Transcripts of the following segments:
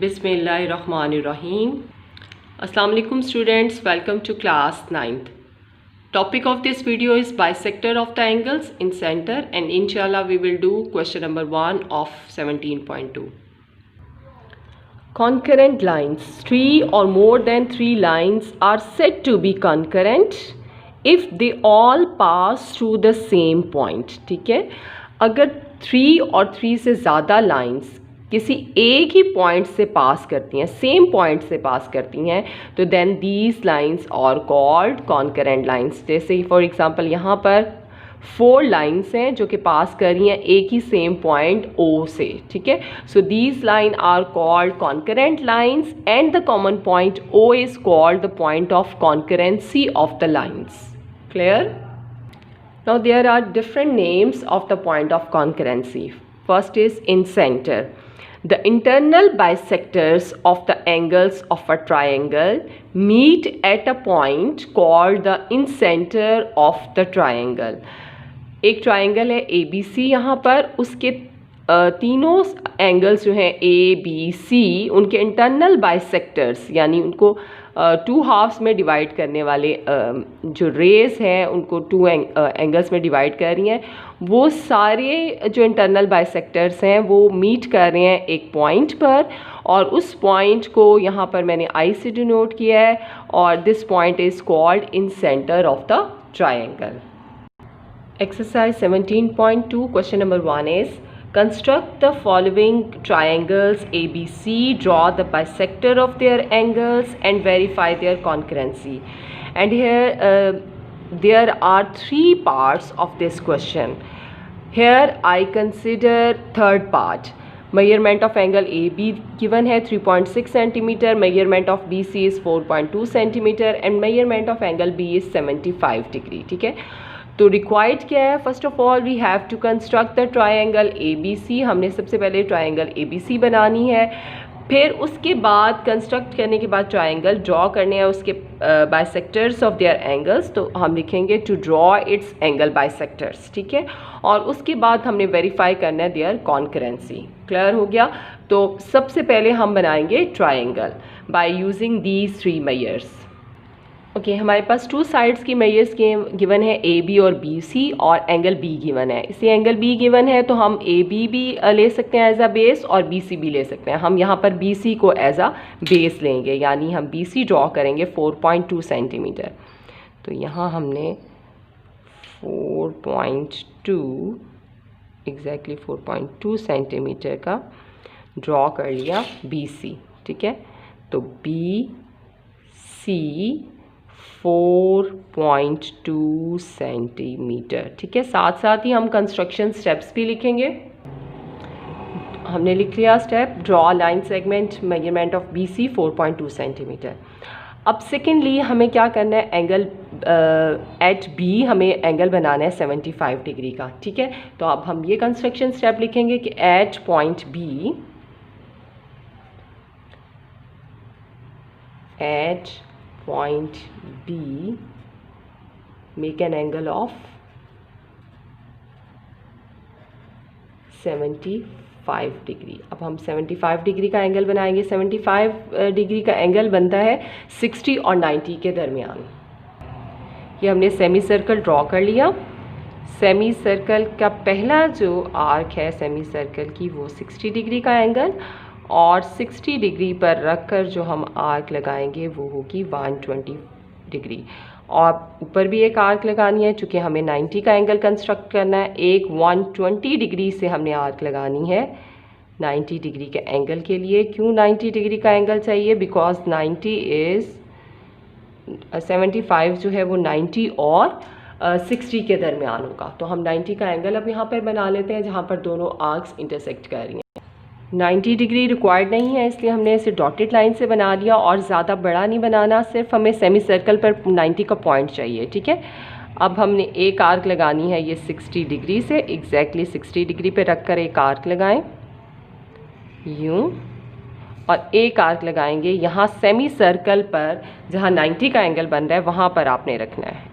Bismillahirrahmanirrahim. Assalamu alaikum students, welcome to class 9th. Topic of this video is bisector of the angles in center, and inshallah we will do question number 1 of 17.2. Concurrent lines. 3 or more than 3 lines are said to be concurrent if they all pass through the same point. ठीक है, अगर 3 और 3 से ज़्यादा lines किसी एक ही point से पास करती हैं, सेम पॉइंट से पास करती हैं, तो then these lines are called concurrent lines. जैसे फॉर एग्जांपल यहाँ पर 4 लाइंस हैं जो कि पास कर रही हैं एक ही सेम पॉइंट O से. ठीक है, so these line are called concurrent lines and the common point O is called the point of concurrency of the lines. Clear? Now there are different names of the point of concurrency. First is in center. The internal bisectors of the angles of a triangle meet at a point called the incenter of the triangle. एक triangle है ABC यहाँ पर, उसके तीनों angles जो हैं ABC, उनके internal bisectors यानी उनको 2 हाफ्स में डिवाइड करने वाले जो रेस हैं उनको 2 एंगल्स में डिवाइड कर रही हैं. वो सारे जो इंटरनल बाइसेक्टर्स हैं वो मीट कर रहे हैं एक पॉइंट पर, और उस पॉइंट को यहाँ पर मैंने I से डिनोट किया है, और this point is called in centre of the triangle. Exercise 17.2 question number 1 is construct the following triangles ABC, draw the bisector of their angles and verify their concurrency. And here there are 3 parts of this question. Here I consider third part. Measurement of angle AB given है 3.6 cm, measurement of BC is 4.2 cm and measurement of angle B is 75 degree. ठीक है, तो required क्या है? First of all we have to construct the triangle ABC. हमने सबसे पहले triangle ABC बनानी है, फिर उसके बाद कंस्ट्रक्ट करने के बाद ट्राइंगल ड्रॉ करने हैं उसके बाइसेक्टर्स ऑफ देयर एंगल्स. तो हम लिखेंगे to draw its angle bisectors. ठीक है, और उसके बाद हमने वेरीफाई करना है देयर कॉन्करेंसी. क्लियर हो गया? तो सबसे पहले हम बनाएंगे triangle by using these 3 measures. Okay, हमारे पास 2 साइड्स की मेजर्स गिवन है AB और BC, और एंगल B गिवन है. इसी एंगल B गिवन है तो हम AB भी ले सकते हैं एज अ बेस और BC भी ले सकते हैं. हम यहाँ पर BC को एज अ बेस लेंगे, यानी हम BC ड्रॉ करेंगे 4.2 सेंटीमीटर. तो यहाँ हमने 4.2 एग्जैक्टली 4.2 सेंटीमीटर का ड्रॉ कर लिया BC. ठीक है, तो BC 4.2 सेंटीमीटर. ठीक है, साथ साथ ही हम कंस्ट्रक्शन स्टेप्स भी लिखेंगे. हमने लिख लिया step draw line segment measurement of BC 4.2 centimetre. अब सेकेंडली हमें क्या करना है? एंगल एट B हमें एंगल बनाना है 75 डिग्री का. ठीक है, तो अब हम ये कंस्ट्रक्शन स्टेप लिखेंगे कि at point B, at point B make an angle of 75 degree. अब हम 75 डिग्री का एंगल बनाएंगे. 75 डिग्री का एंगल बनता है 60 और 90 के दरमियान. ये हमने सेमी सर्कल ड्रॉ कर लिया. सेमी सर्कल का पहला जो आर्क है सेमी सर्कल की वो 60 डिग्री का एंगल, और 60 डिग्री पर रखकर जो हम आर्क लगाएंगे वो होगी 120 डिग्री. और ऊपर भी एक आर्क लगानी है, चूँकि हमें 90 का एंगल कंस्ट्रक्ट करना है. एक 120 डिग्री से हमने आर्क लगानी है 90 डिग्री के एंगल के लिए. क्यों 90 डिग्री का एंगल चाहिए? बिकॉज 90 इज़ 75 जो है वो 90 और 60 के दरमियान होगा. तो हम 90 का एंगल अब यहाँ पर बना लेते हैं जहाँ पर दोनों आर्क्स इंटरसेक्ट कर रही हैं. 90 डिग्री रिक्वायर्ड नहीं है, इसलिए हमने इसे डॉटेड लाइन से बना दिया, और ज़्यादा बड़ा नहीं बनाना, सिर्फ हमें सेमी सर्कल पर 90 का पॉइंट चाहिए. ठीक है, अब हमने एक आर्क लगानी है ये 60 डिग्री से, एग्जैक्टली 60 डिग्री पे रखकर एक आर्क लगाएं यूँ, और एक आर्क लगाएंगे यहाँ सेमी सर्कल पर जहाँ 90 का एंगल बन रहा है वहाँ पर आपने रखना है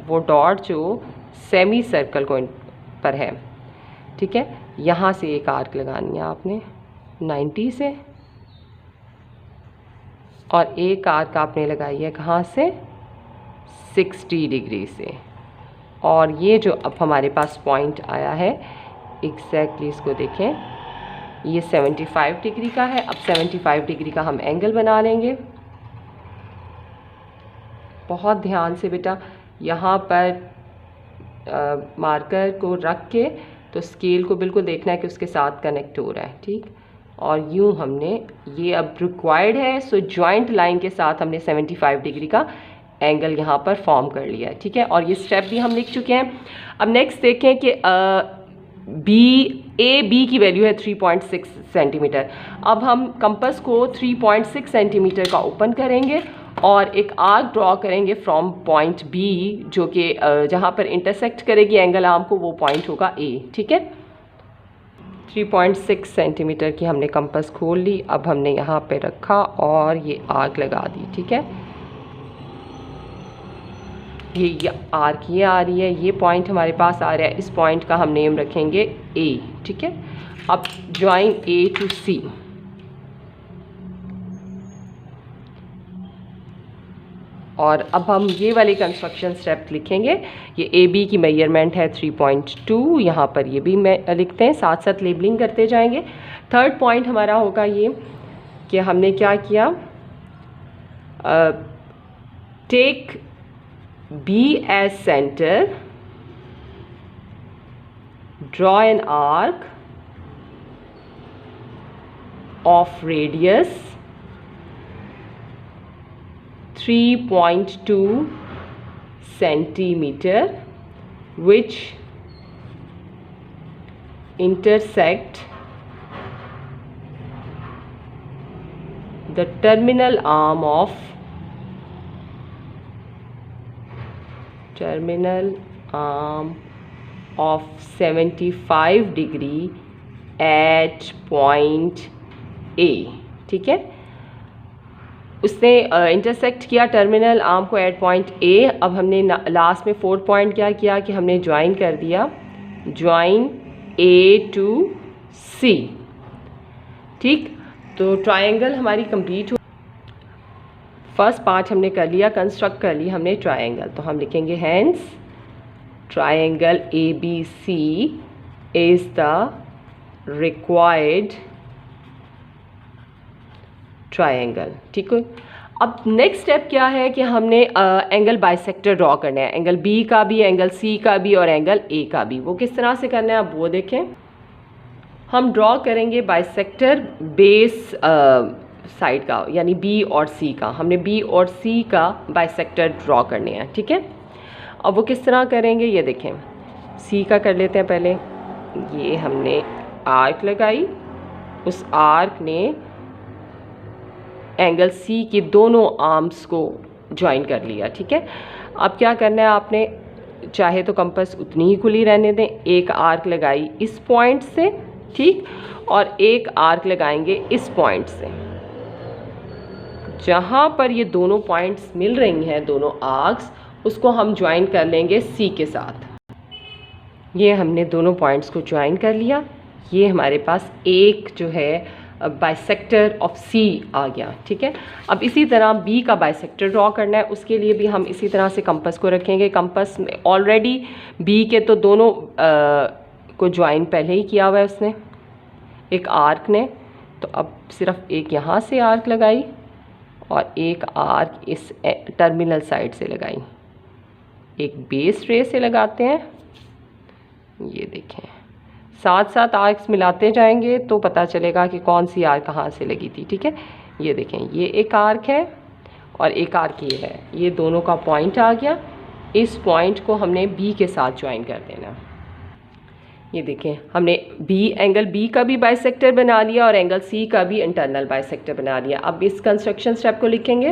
वो डॉट जो सेमी सर्कल को पर है. ठीक है, यहाँ से एक आर्क लगानी है आपने 90 से और एक आर्क आपने लगाई है कहाँ से, 60 डिग्री से। और ये जो अब हमारे पास पॉइंट आया है एग्जैक्टली इसको देखें, ये 75 डिग्री का है। अब 75 डिग्री का हम एंगल बना लेंगे। बहुत ध्यान से बेटा, यहाँ पर मार्कर को रख के तो स्केल को बिल्कुल देखना है कि उसके साथ कनेक्ट हो रहा है, ठीक। और यूँ हमने ये अब रिक्वायर्ड है, सो जॉइंट लाइन के साथ हमने 75 डिग्री का एंगल यहाँ पर फॉर्म कर लिया है, ठीक है। और ये स्टेप भी हम लिख चुके हैं। अब नेक्स्ट देखें कि बी की वैल्यू है 3.6 सेंटीमीटर। अब हम कंपास को 3.6 सेंटीमीटर का ओपन करेंगे और एक आर्क ड्रॉ करेंगे फ्रॉम पॉइंट बी, जो कि जहाँ पर इंटरसेक्ट करेगी एंगल आर्म को, वो पॉइंट होगा ए, ठीक है। 3.6 सेंटीमीटर की हमने कंपास खोल ली। अब हमने यहाँ पे रखा और ये आर्क लगा दी, ठीक है। ये आर्क ये आ रही है, ये पॉइंट हमारे पास आ रहा है, इस पॉइंट का हम नेम रखेंगे ए, ठीक है। अब ज्वाइन ए टू सी। और अब हम ये वाली कंस्ट्रक्शन स्टेप लिखेंगे। ये ए बी की मेजरमेंट है 3.2, यहाँ पर ये भी लिखते हैं, साथ साथ लेबलिंग करते जाएंगे। थर्ड पॉइंट हमारा होगा ये कि हमने क्या किया, take B as centre, draw an arc of radius 3.2 centimeter which intersect the terminal arm of 75 degree at point A, ठीक है। उसने इंटरसेक्ट किया टर्मिनल आर्म को एट पॉइंट ए। अब हमने लास्ट में फोर्थ पॉइंट क्या किया कि हमने ज्वाइन कर दिया, ज्वाइन ए टू सी, ठीक। तो ट्रायंगल हमारी कंप्लीट हो, फर्स्ट पार्ट हमने कर लिया, कंस्ट्रक्ट कर ली हमने ट्रायंगल। तो हम लिखेंगे hence triangle A B C is the required triangle, ठीक है। अब नेक्स्ट स्टेप क्या है कि हमने एंगल बाइसेक्टर ड्रॉ करना है, एंगल बी का भी, एंगल सी का भी और एंगल ए का भी। वो किस तरह से करना है आप वो देखें। हम ड्रॉ करेंगे बाइसेक्टर बेस साइड का, यानी बी और सी का। हमने बी और सी का बाइसेक्टर ड्रॉ करने हैं, ठीक है। अब वो किस तरह करेंगे ये देखें। सी का कर लेते हैं पहले। ये हमने आर्क लगाई, उस आर्क ने एंगल सी की दोनों आर्म्स को ज्वाइन कर लिया, ठीक है। अब क्या करना है आपने, चाहे तो कंपास उतनी ही खुली रहने दें, एक आर्क लगाई इस पॉइंट से, ठीक, और एक आर्क लगाएंगे इस पॉइंट से। जहाँ पर ये दोनों पॉइंट्स मिल रही हैं, दोनों आर्क्स, उसको हम ज्वाइन कर लेंगे सी के साथ। ये हमने दोनों पॉइंट्स को ज्वाइन कर लिया। ये हमारे पास एक जो है बाइसेक्टर ऑफ सी आ गया, ठीक है। अब इसी तरह बी का बाइसेक्टर ड्रॉ करना है, उसके लिए भी हम इसी तरह से कंपास को रखेंगे। कंपास में ऑलरेडी बी के तो दोनों को ज्वाइन पहले ही किया हुआ है उसने, एक आर्क ने। तो अब सिर्फ एक यहाँ से आर्क लगाई और एक आर्क इस टर्मिनल साइड से लगाई। एक बेस रे से लगाते हैं, ये देखें, साथ साथ आर्क्स मिलाते जाएंगे तो पता चलेगा कि कौन सी आर्क कहाँ से लगी थी, ठीक है। ये देखें, ये एक आर्क है और एक आर्क ये है, ये दोनों का पॉइंट आ गया। इस पॉइंट को हमने बी के साथ ज्वाइन कर देना। ये देखें, हमने एंगल बी का भी बाइसेक्टर बना लिया और एंगल सी का भी इंटरनल बाइसेक्टर बना लिया। अब इस कंस्ट्रक्शन स्टेप को लिखेंगे।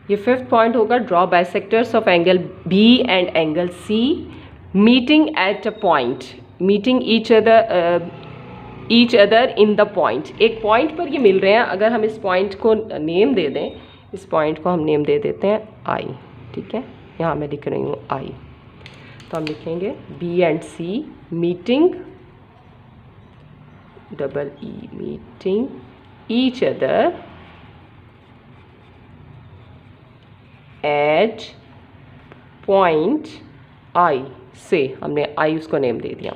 ये फिफ्थ पॉइंट होगा, draw bisectors of angle B and angle C meeting at a point, meeting each other in the point. एक पॉइंट पर ये मिल रहे हैं। अगर हम इस पॉइंट को नेम दे दें, इस पॉइंट को हम नेम दे देते हैं आई, ठीक है। यहाँ मैं लिख रही हूँ आई। तो हम लिखेंगे B and C meeting, double E, meeting each other at point I से, हमने आई उसको नेम दे दिया।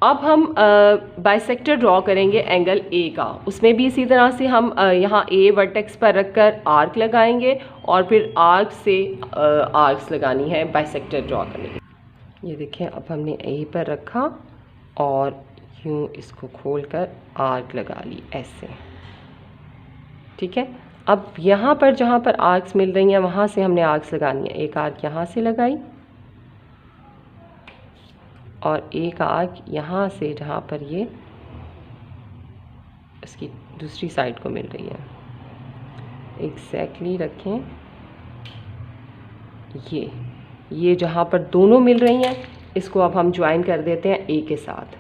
अब हम बाइसेक्टर ड्रॉ करेंगे एंगल ए का। उसमें भी इसी तरह से हम यहाँ ए वर्टेक्स पर रखकर आर्क लगाएंगे और फिर आर्क से आर्क्स लगानी है बाइसेक्टर ड्रॉ करने के। ये देखें, अब हमने ए पर रखा और यूँ इसको खोलकर आर्क लगा ली ऐसे, ठीक है। अब यहाँ पर जहाँ पर आर्क्स मिल रही हैं वहाँ से हमने आर्क्स लगानी है। एक आर्क यहाँ से लगाई और एक आर्क यहाँ से जहाँ पर ये इसकी दूसरी साइड को मिल रही है, एग्जैक्टली रखें। ये जहाँ पर दोनों मिल रही हैं इसको अब हम ज्वाइन कर देते हैं ए के साथ,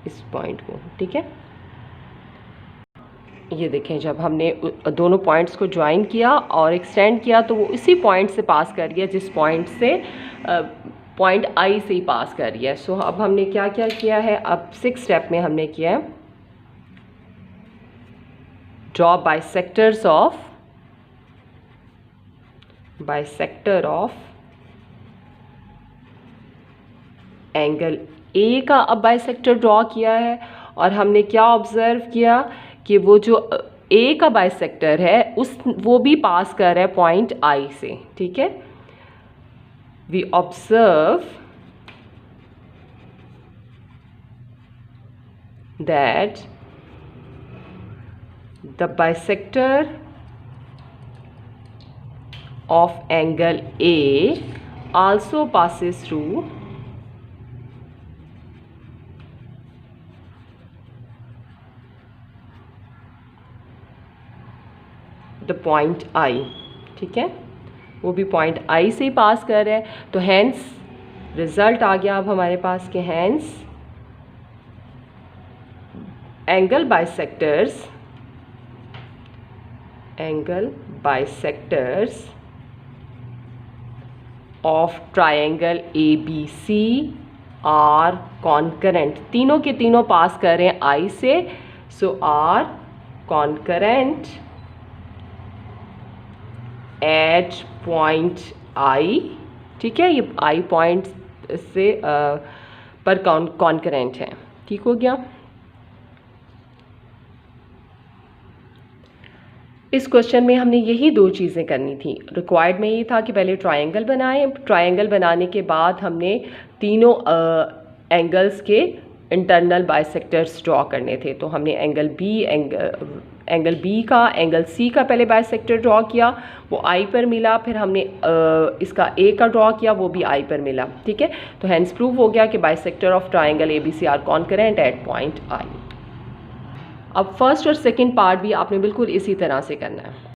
इस पॉइंट को, ठीक है। ये देखें, जब हमने दोनों पॉइंट्स को ज्वाइन किया और एक्सटेंड किया तो वो इसी पॉइंट से पास कर रही है जिस पॉइंट से पॉइंट आई से ही पास कर रही है। सो अब हमने क्या क्या किया है, अब 6 स्टेप में हमने किया है draw bisector of angle A का अब बाइसेक्टर ड्रॉ किया है। और हमने क्या ऑब्जर्व किया कि वो जो ए का बाइसेक्टर है वो भी पास कर रहा है पॉइंट आई से, ठीक है। We observe that the bisector of angle A also passes through the point I, ठीक है, वो भी पॉइंट आई से ही पास कर रहा है। तो हैंस रिजल्ट आ गया अब हमारे पास के hence angle bisectors of triangle ABC are concurrent. तीनों के तीनों पास कर रहे हैं आई से, so are concurrent at point I, ठीक है। ये आई पॉइंट से पर कॉन्करेंट है, ठीक हो गया। इस क्वेश्चन में हमने यही 2 चीज़ें करनी थी। रिक्वायर्ड में ये था कि पहले ट्रायंगल बनाएं, ट्रायंगल बनाने के बाद हमने तीनों एंगल्स के इंटरनल बाइसेक्टर्स ड्रॉ करने थे। तो हमने एंगल बी का एंगल सी का पहले बाइसेक्टर ड्रॉ किया, वो आई पर मिला। फिर हमने इसका ए का ड्रॉ किया, वो भी आई पर मिला, ठीक है। तो हैंस प्रूव हो गया कि bisector of triangle ABC are concurrent at point I. अब फर्स्ट और सेकंड पार्ट भी आपने बिल्कुल इसी तरह से करना है।